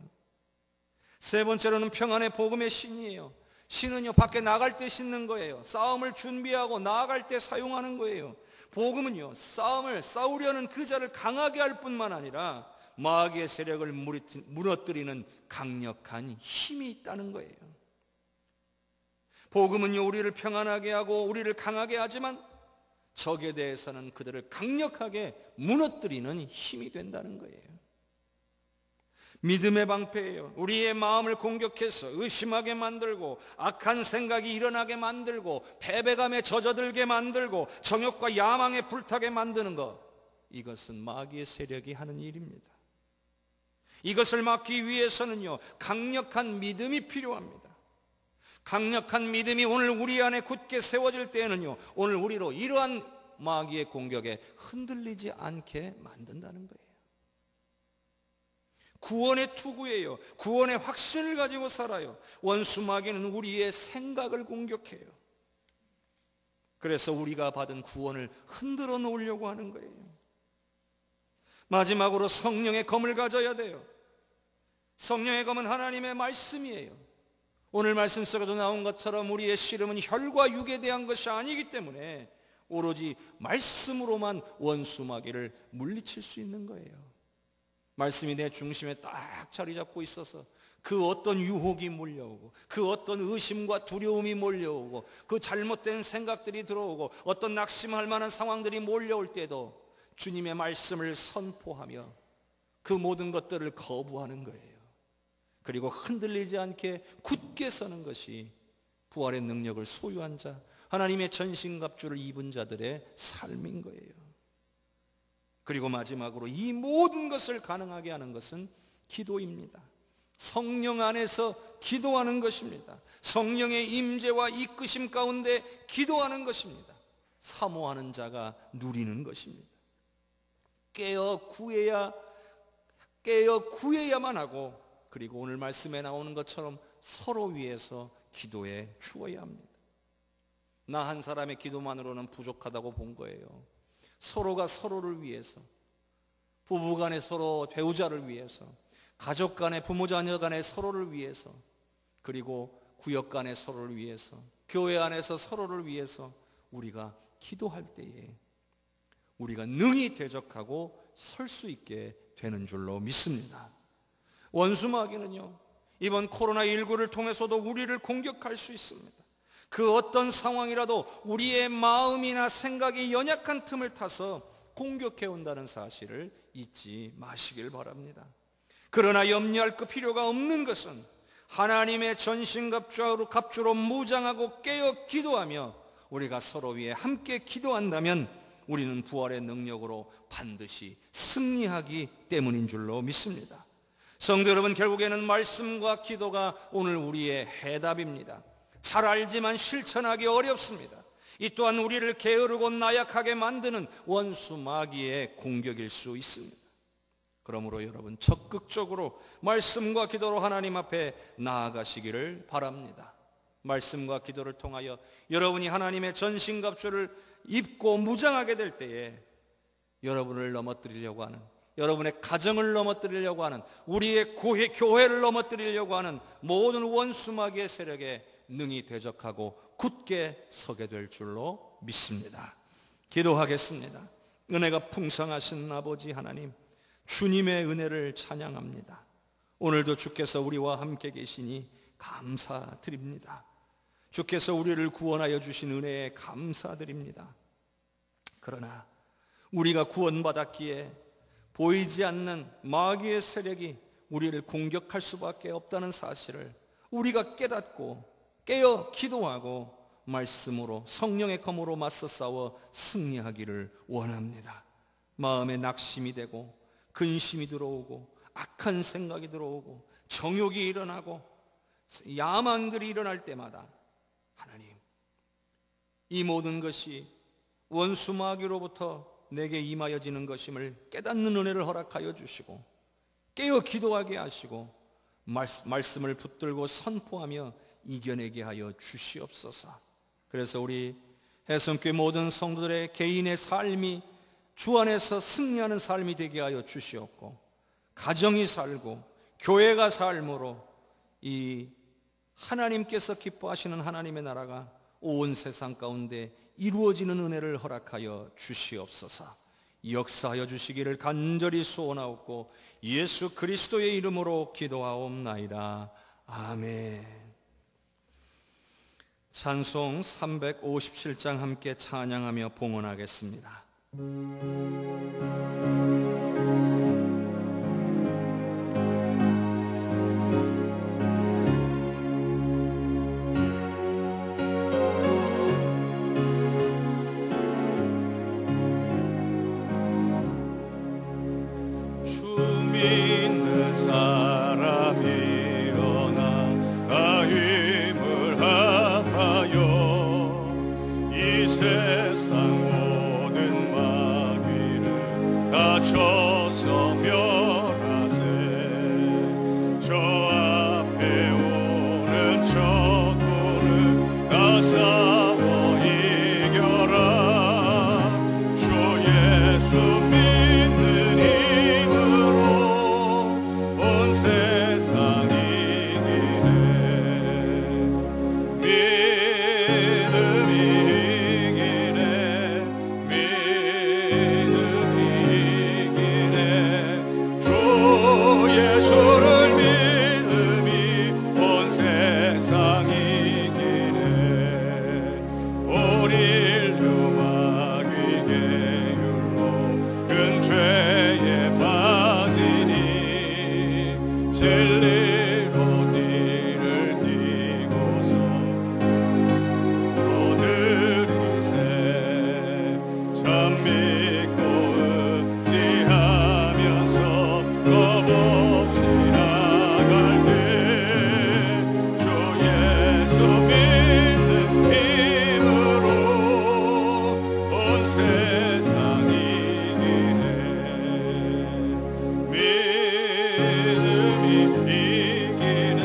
세 번째로는 평안의 복음의 신이에요. 신은요, 밖에 나갈 때 신는 거예요. 싸움을 준비하고 나아갈 때 사용하는 거예요. 복음은요, 싸우려는 그 자를 강하게 할 뿐만 아니라 마귀의 세력을 무너뜨리는 강력한 힘이 있다는 거예요. 복음은요, 우리를 평안하게 하고 우리를 강하게 하지만 적에 대해서는 그들을 강력하게 무너뜨리는 힘이 된다는 거예요. 믿음의 방패예요. 우리의 마음을 공격해서 의심하게 만들고 악한 생각이 일어나게 만들고 패배감에 젖어들게 만들고 정욕과 야망에 불타게 만드는 것, 이것은 마귀의 세력이 하는 일입니다. 이것을 막기 위해서는요, 강력한 믿음이 필요합니다. 강력한 믿음이 오늘 우리 안에 굳게 세워질 때에는요, 오늘 우리로 이러한 마귀의 공격에 흔들리지 않게 만든다는 거예요. 구원의 투구예요. 구원의 확신을 가지고 살아요. 원수 마귀는 우리의 생각을 공격해요. 그래서 우리가 받은 구원을 흔들어 놓으려고 하는 거예요. 마지막으로 성령의 검을 가져야 돼요. 성령의 검은 하나님의 말씀이에요. 오늘 말씀 속에도 나온 것처럼 우리의 씨름은 혈과 육에 대한 것이 아니기 때문에 오로지 말씀으로만 원수 마귀를 물리칠 수 있는 거예요. 말씀이 내 중심에 딱 자리 잡고 있어서 그 어떤 유혹이 몰려오고, 그 어떤 의심과 두려움이 몰려오고, 그 잘못된 생각들이 들어오고, 어떤 낙심할 만한 상황들이 몰려올 때도 주님의 말씀을 선포하며 그 모든 것들을 거부하는 거예요. 그리고 흔들리지 않게 굳게 서는 것이 부활의 능력을 소유한 자, 하나님의 전신갑주를 입은 자들의 삶인 거예요. 그리고 마지막으로 이 모든 것을 가능하게 하는 것은 기도입니다. 성령 안에서 기도하는 것입니다. 성령의 임재와 이끄심 가운데 기도하는 것입니다. 사모하는 자가 누리는 것입니다. 깨어 구해야만 하고, 그리고 오늘 말씀에 나오는 것처럼 서로 위해서 기도해 주어야 합니다. 나 한 사람의 기도만으로는 부족하다고 본 거예요. 서로가 서로를 위해서, 부부 간에 서로 배우자를 위해서, 가족 간에 부모 자녀 간에 서로를 위해서, 그리고 구역 간에 서로를 위해서, 교회 안에서 서로를 위해서 우리가 기도할 때에 우리가 능히 대적하고 설 수 있게 되는 줄로 믿습니다. 원수 마귀는요, 이번 코로나19를 통해서도 우리를 공격할 수 있습니다. 그 어떤 상황이라도 우리의 마음이나 생각이 연약한 틈을 타서 공격해 온다는 사실을 잊지 마시길 바랍니다. 그러나 염려할 그 필요가 없는 것은 하나님의 전신갑주로 무장하고 깨어 기도하며 우리가 서로 위해 함께 기도한다면 우리는 부활의 능력으로 반드시 승리하기 때문인 줄로 믿습니다. 성도 여러분, 결국에는 말씀과 기도가 오늘 우리의 해답입니다. 잘 알지만 실천하기 어렵습니다. 이 또한 우리를 게으르고 나약하게 만드는 원수 마귀의 공격일 수 있습니다. 그러므로 여러분, 적극적으로 말씀과 기도로 하나님 앞에 나아가시기를 바랍니다. 말씀과 기도를 통하여 여러분이 하나님의 전신갑주를 입고 무장하게 될 때에 여러분을 넘어뜨리려고 하는, 여러분의 가정을 넘어뜨리려고 하는, 우리의 교회를 넘어뜨리려고 하는 모든 원수 마귀의 세력에 능히 대적하고 굳게 서게 될 줄로 믿습니다. 기도하겠습니다. 은혜가 풍성하신 아버지 하나님, 주님의 은혜를 찬양합니다. 오늘도 주께서 우리와 함께 계시니 감사드립니다. 주께서 우리를 구원하여 주신 은혜에 감사드립니다. 그러나 우리가 구원받았기에 보이지 않는 마귀의 세력이 우리를 공격할 수밖에 없다는 사실을 우리가 깨닫고 깨어 기도하고 말씀으로, 성령의 검으로 맞서 싸워 승리하기를 원합니다. 마음에 낙심이 되고 근심이 들어오고 악한 생각이 들어오고 정욕이 일어나고 야망들이 일어날 때마다 하나님, 이 모든 것이 원수 마귀로부터 내게 임하여지는 것임을 깨닫는 은혜를 허락하여 주시고 깨어 기도하게 하시고 말씀을 붙들고 선포하며 이겨내게 하여 주시옵소서. 그래서 우리 해성교회 모든 성도들의 개인의 삶이 주 안에서 승리하는 삶이 되게 하여 주시옵고, 가정이 살고 교회가 삶으로 이 하나님께서 기뻐하시는 하나님의 나라가 온 세상 가운데 이루어지는 은혜를 허락하여 주시옵소서. 역사하여 주시기를 간절히 소원하옵고 예수 그리스도의 이름으로 기도하옵나이다. 아멘. 찬송 357장 함께 찬양하며 봉헌하겠습니다. 주 믿는 자 어서 멸하세. 저 앞에 오는 적군을 다 싸워 이겨라. 주 예수 믿는 힘으로 온 세상 이기네. 믿음이 이기네. 믿음이 이기네. 주 예수를 믿음이 온 세상 이기네. 오릴 유마귀의 율로 큰 죄에 빠지니 진리로 뒤를 띠고서 너들이세. 참 믿고 의지하면서 겁없이 나갈 때 주 예수 믿는 힘으로 온 세상 이기네. 믿음이 이기네.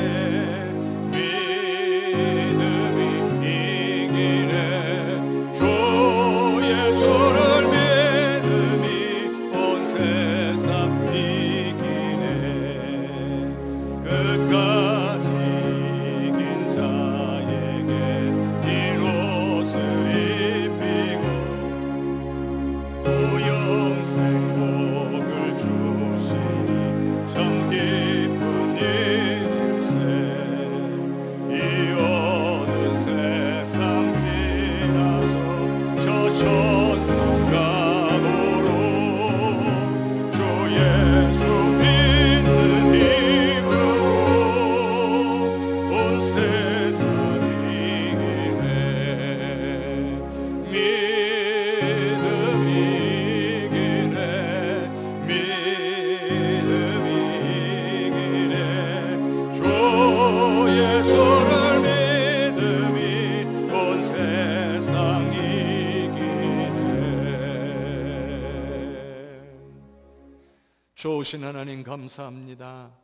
믿음이 이기네. 주 예수를 믿음이 온 세상 이기네. 끝까지 이긴 자에게 이 옷을 입히고 또 영생 복을 주시니 참 기쁜 일일세. 이 어두운 세상 지나서 저 천성 가도록 주 예수 믿는 힘으로 온 세상 이기네. 믿음이 이기네. 믿음이 이기네. 주 예수를 믿음이 온 세상 이기네. 좋으신 하나님 감사합니다.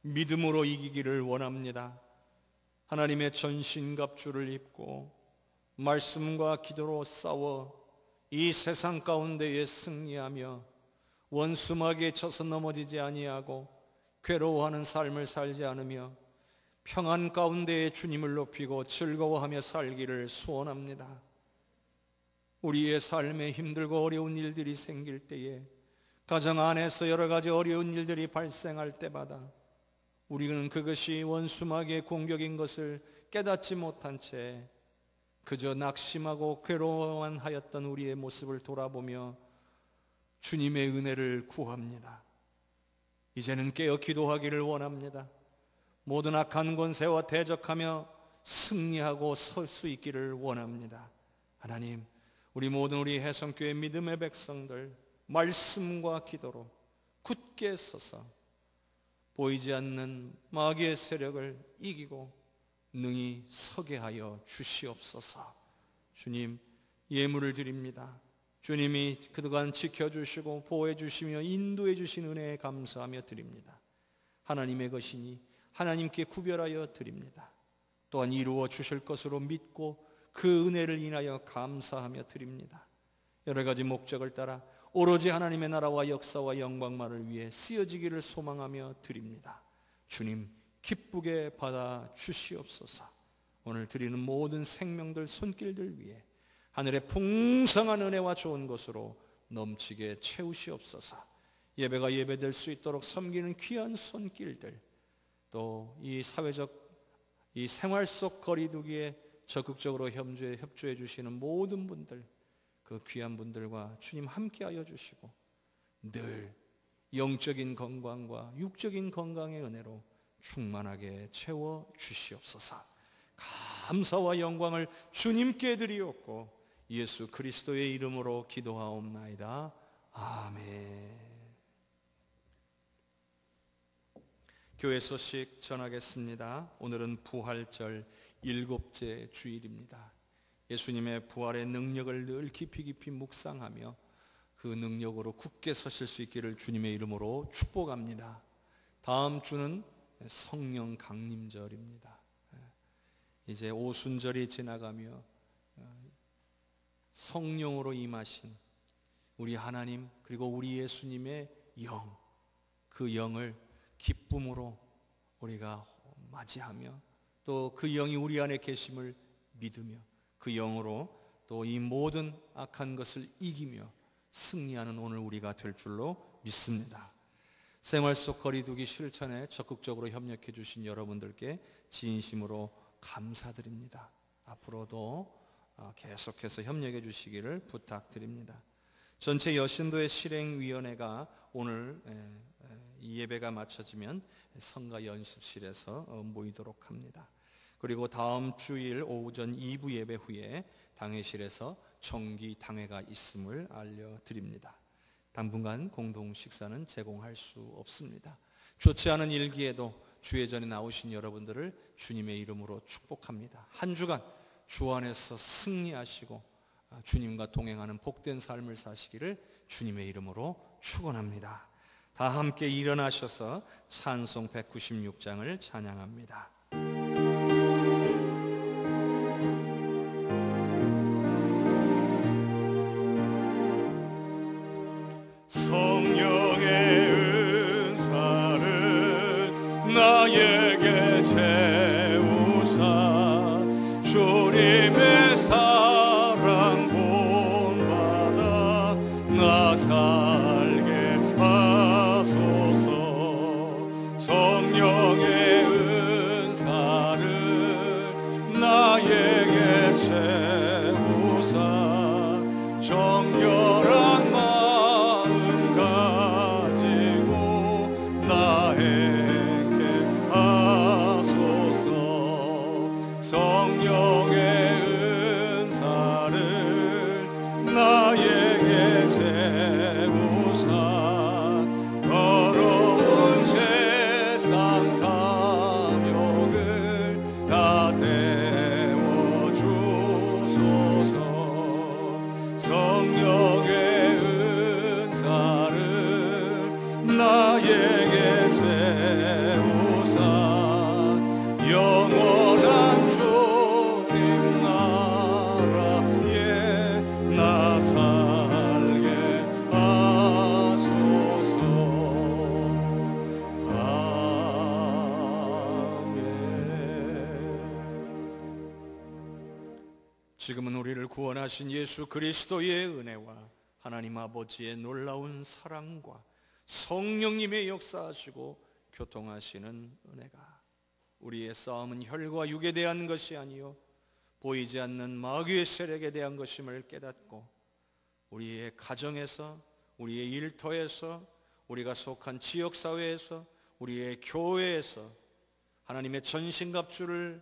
믿음으로 이기기를 원합니다. 하나님의 전신갑주를 입고 말씀과 기도로 싸워 이 세상 가운데에 승리하며 원수막에 쳐서 넘어지지 아니하고 괴로워하는 삶을 살지 않으며 평안 가운데에 주님을 높이고 즐거워하며 살기를 소원합니다. 우리의 삶에 힘들고 어려운 일들이 생길 때에, 가정 안에서 여러 가지 어려운 일들이 발생할 때마다 우리는 그것이 원수막의 공격인 것을 깨닫지 못한 채 그저 낙심하고 괴로워만 하였던 우리의 모습을 돌아보며 주님의 은혜를 구합니다. 이제는 깨어 기도하기를 원합니다. 모든 악한 권세와 대적하며 승리하고 설 수 있기를 원합니다. 하나님, 우리 모든 우리 해성교회 믿음의 백성들 말씀과 기도로 굳게 서서 보이지 않는 마귀의 세력을 이기고 능히 서게 하여 주시옵소서. 주님, 예물을 드립니다. 주님이 그동안 지켜주시고 보호해 주시며 인도해 주신 은혜에 감사하며 드립니다. 하나님의 것이니 하나님께 구별하여 드립니다. 또한 이루어 주실 것으로 믿고 그 은혜를 인하여 감사하며 드립니다. 여러 가지 목적을 따라 오로지 하나님의 나라와 역사와 영광만을 위해 쓰여지기를 소망하며 드립니다. 주님, 기쁘게 받아 주시옵소서. 오늘 드리는 모든 생명들 손길들 위해 하늘의 풍성한 은혜와 좋은 것으로 넘치게 채우시옵소서. 예배가 예배될 수 있도록 섬기는 귀한 손길들, 또 이 사회적 이 생활 속 거리두기에 적극적으로 협조해 주시는 모든 분들, 그 귀한 분들과 주님 함께하여 주시고 늘 영적인 건강과 육적인 건강의 은혜로 충만하게 채워 주시옵소서. 감사와 영광을 주님께 드리옵고 예수 그리스도의 이름으로 기도하옵나이다. 아멘. 교회 소식 전하겠습니다. 오늘은 부활절 7째 주일입니다. 예수님의 부활의 능력을 늘 깊이 묵상하며 그 능력으로 굳게 서실 수 있기를 주님의 이름으로 축복합니다. 다음 주는 성령 강림절입니다. 이제 오순절이 지나가며 성령으로 임하신 우리 하나님 그리고 우리 예수님의 영, 그 영을 기쁨으로 우리가 맞이하며 또 그 영이 우리 안에 계심을 믿으며 그 영으로 또 이 모든 악한 것을 이기며 승리하는 오늘 우리가 될 줄로 믿습니다. 생활 속 거리두기 실천에 적극적으로 협력해 주신 여러분들께 진심으로 감사드립니다. 앞으로도 계속해서 협력해 주시기를 부탁드립니다. 전체 여신도의 실행위원회가 오늘 이 예배가 마쳐지면 성가 연습실에서 모이도록 합니다. 그리고 다음 주일 오전 2부 예배 후에 당회실에서 정기 당회가 있음을 알려드립니다. 당분간 공동 식사는 제공할 수 없습니다. 좋지 않은 일기에도 주회전에 나오신 여러분들을 주님의 이름으로 축복합니다. 한 주간 주 안에서 승리하시고 주님과 동행하는 복된 삶을 사시기를 주님의 이름으로 축원합니다. 다 함께 일어나셔서 찬송 196장을 찬양합니다. 성령의 은사를 나에게 채우사 주님의 사랑 본받아 나 살게 하소서. 성령의 은사를 나에게 채우사 정결한 마음 가지고 나 행케 하소서. 성령의 은사를 나에게 채우사 더러운 세상 탐욕을 다 태워주소서. 성령의 은사를 나에게 채우사 영원한 주님 나라에 나 살게 하소서. 아멘. 지금은 우리를 구원하신 예수 그리스도의 은혜와 하나님 아버지의 놀라운 사랑과 성령님의 역사하시고 교통하시는 은혜가 우리의 싸움은 혈과 육에 대한 것이 아니요 보이지 않는 마귀의 세력에 대한 것임을 깨닫고 우리의 가정에서 우리의 일터에서 우리가 속한 지역사회에서 우리의 교회에서 하나님의 전신갑주를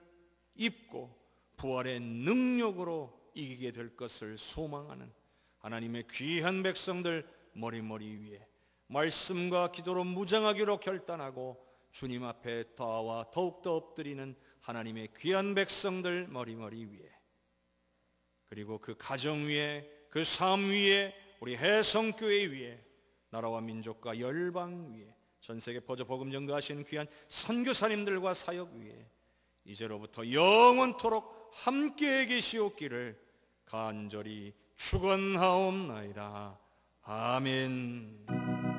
입고 부활의 능력으로 이기게 될 것을 소망하는 하나님의 귀한 백성들 머리머리 위에 말씀과 기도로 무장하기로 결단하고 주님 앞에 더와 더욱더 엎드리는 하나님의 귀한 백성들 머리머리 위에 그리고 그 가정 위에 그 삶 위에 우리 해성교회 위에 나라와 민족과 열방 위에 전세계 퍼져 복음 전가하시는 귀한 선교사님들과 사역 위에 이제로부터 영원토록 함께 계시옵기를 간절히 축원하옵나이다. 아멘.